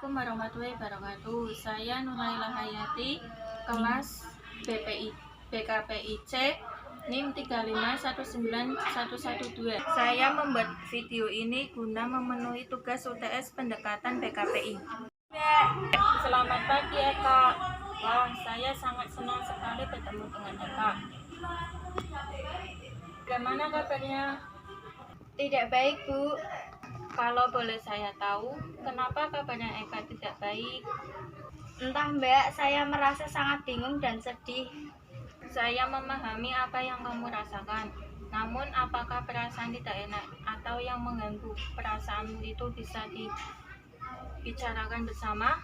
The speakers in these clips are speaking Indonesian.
Assalamualaikum warahmatullahi wabarakatuh. Saya Nuraila Hayati, kelas BKPIC NIM 3519112. Saya membuat video ini guna memenuhi tugas UTS pendekatan BKPI. Selamat pagi Eka. Wah, saya sangat senang sekali bertemu dengan Eka. Bagaimana kabarnya? Tidak baik, Bu. Kalau boleh saya tahu, kenapa kabarnya Eka tidak baik? Entah, Mbak, saya merasa sangat bingung dan sedih. Saya memahami apa yang kamu rasakan. Namun, apakah perasaan tidak enak atau yang mengganggu perasaanmu itu bisa dibicarakan bersama?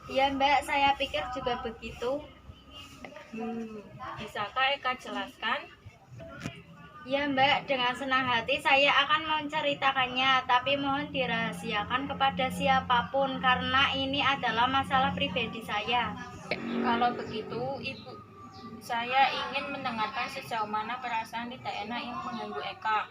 Ya, Mbak, saya pikir juga begitu. Bisakah Eka jelaskan? Ya, Mbak, dengan senang hati saya akan menceritakannya, tapi mohon dirahasiakan kepada siapapun karena ini adalah masalah pribadi saya. Kalau begitu, Ibu, saya ingin mendengarkan sejauh mana perasaan tidak enak yang mengganggu Eka.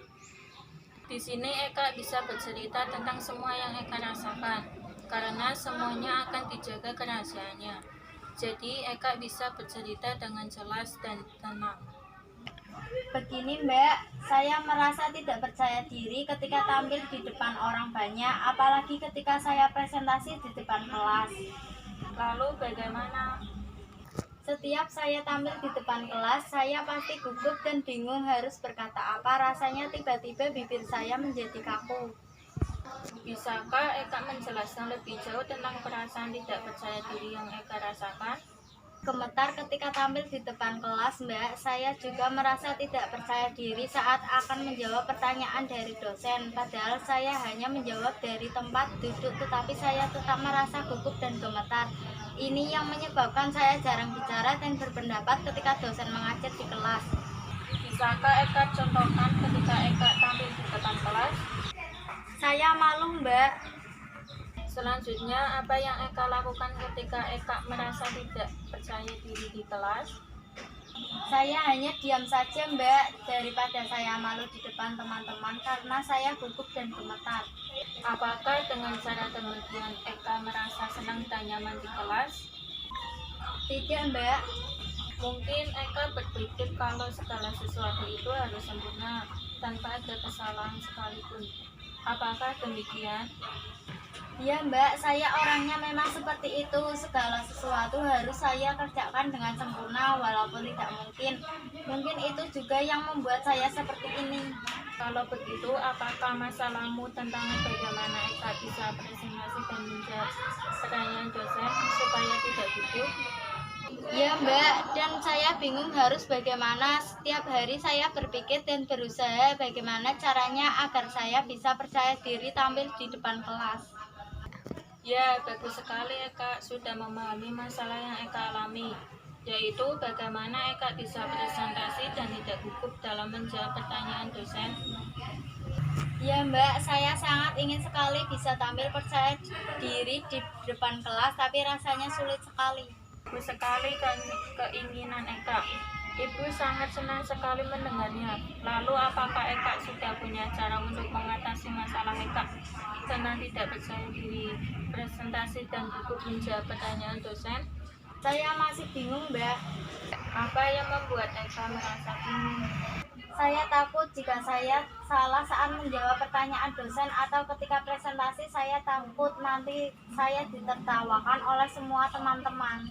Di sini Eka bisa bercerita tentang semua yang Eka rasakan, karena semuanya akan dijaga kerahasiaannya. Jadi Eka bisa bercerita dengan jelas dan tenang. Begini, Mbak, saya merasa tidak percaya diri ketika tampil di depan orang banyak, apalagi ketika saya presentasi di depan kelas. Lalu bagaimana? Setiap saya tampil di depan kelas, saya pasti gugup dan bingung harus berkata apa. Rasanya tiba-tiba bibir saya menjadi kaku. Bisakah Eka menjelaskan lebih jauh tentang perasaan tidak percaya diri yang Eka rasakan? Gemetar ketika tampil di depan kelas, Mbak. Saya juga merasa tidak percaya diri saat akan menjawab pertanyaan dari dosen. Padahal saya hanya menjawab dari tempat duduk, tetapi saya tetap merasa gugup dan gemetar. Ini yang menyebabkan saya jarang bicara dan berpendapat ketika dosen mengajar di kelas. Bisakah Eka contohkan ketika Eka tampil di depan kelas? Saya malu, Mbak. Selanjutnya, apa yang Eka lakukan ketika Eka merasa tidak percaya diri di kelas? Saya hanya diam saja, Mbak, daripada saya malu di depan teman-teman karena saya gugup dan gemetar. Apakah dengan cara demikian Eka merasa senang dan nyaman di kelas? Tidak, Mbak. Mungkin Eka berpikir kalau segala sesuatu itu harus sempurna tanpa ada kesalahan sekalipun. Apakah demikian? Ya, Mbak, saya orangnya memang seperti itu. Segala sesuatu harus saya kerjakan dengan sempurna walaupun tidak mungkin. Mungkin itu juga yang membuat saya seperti ini. Kalau begitu, apakah masalahmu tentang bagaimana Eka bisa presentasi dan menjawab pertanyaan dosen supaya tidak gugup? Ya, Mbak, dan saya bingung harus bagaimana. Setiap hari saya berpikir dan berusaha bagaimana caranya agar saya bisa percaya diri tampil di depan kelas. Ya, bagus sekali Eka sudah memahami masalah yang Eka alami, yaitu bagaimana Eka bisa presentasi dan tidak gugup dalam menjawab pertanyaan dosen. Ya, Mbak, saya sangat ingin sekali bisa tampil percaya diri di depan kelas, tapi rasanya sulit sekali. Bagus sekali keinginan Eka. Ibu sangat senang sekali mendengarnya. Lalu apakah Eka sudah punya cara untuk mengatasi masalah Eka tentang tidak percaya diri presentasi dan gugup menjawab pertanyaan dosen? Saya masih bingung, Mbak. Apa yang membuat Eka merasa bingung? Saya takut jika saya salah saat menjawab pertanyaan dosen atau ketika presentasi. Saya takut nanti saya ditertawakan oleh semua teman-teman.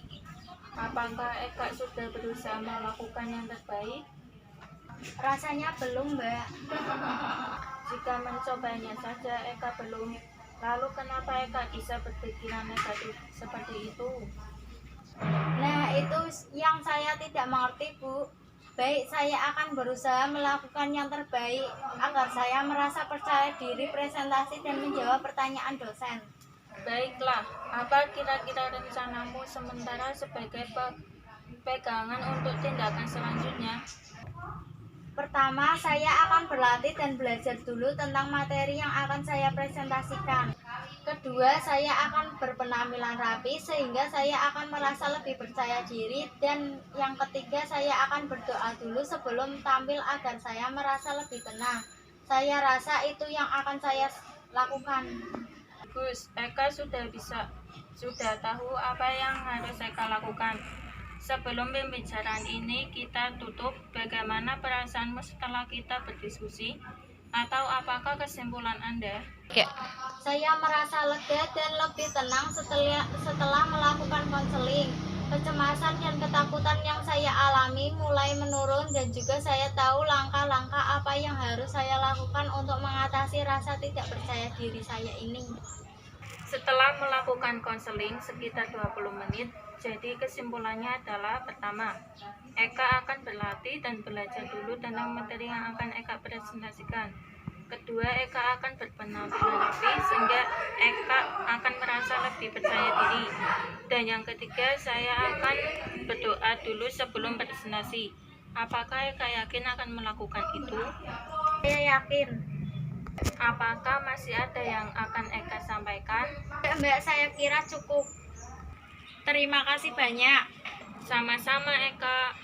Apakah Eka sudah berusaha melakukan yang terbaik? Rasanya belum, Mbak. Jika mencobanya saja Eka belum, lalu kenapa Eka bisa berpikiran negatif seperti itu? Nah, itu yang saya tidak mengerti, Bu. Baik, saya akan berusaha melakukan yang terbaik agar saya merasa percaya diri presentasi dan menjawab pertanyaan dosen. Baiklah, apa kira-kira rencanamu sementara sebagai pegangan untuk tindakan selanjutnya? Pertama, saya akan berlatih dan belajar dulu tentang materi yang akan saya presentasikan. Kedua, saya akan berpenampilan rapi sehingga saya akan merasa lebih percaya diri. Dan yang ketiga, saya akan berdoa dulu sebelum tampil agar saya merasa lebih tenang. Saya rasa itu yang akan saya lakukan. Bagus, Eka sudah bisa sudah tahu apa yang harus Eka lakukan. Sebelum pembicaraan ini kita tutup, bagaimana perasaanmu setelah kita berdiskusi? Atau apakah kesimpulan Anda? Saya merasa lega dan lebih tenang setelah melakukan konseling. Kecemasan dan ketakutan yang saya alami mulai menurun dan juga saya tahu langkah-langkah apa yang harus saya lakukan untuk mengatasi rasa tidak percaya diri saya ini. Setelah melakukan konseling sekitar 20 menit, jadi kesimpulannya adalah pertama, Eka akan berlatih dan belajar dulu tentang materi yang akan Eka presentasikan. Kedua, Eka akan berpenampilan rapi sehingga Eka akan merasa lebih percaya diri. Dan yang ketiga, saya akan berdoa dulu sebelum presentasi. Apakah Eka yakin akan melakukan itu? Saya yakin. Apakah masih ada yang akan Eka sampaikan? Mbak, saya kira cukup. Terima kasih banyak. Sama-sama Eka.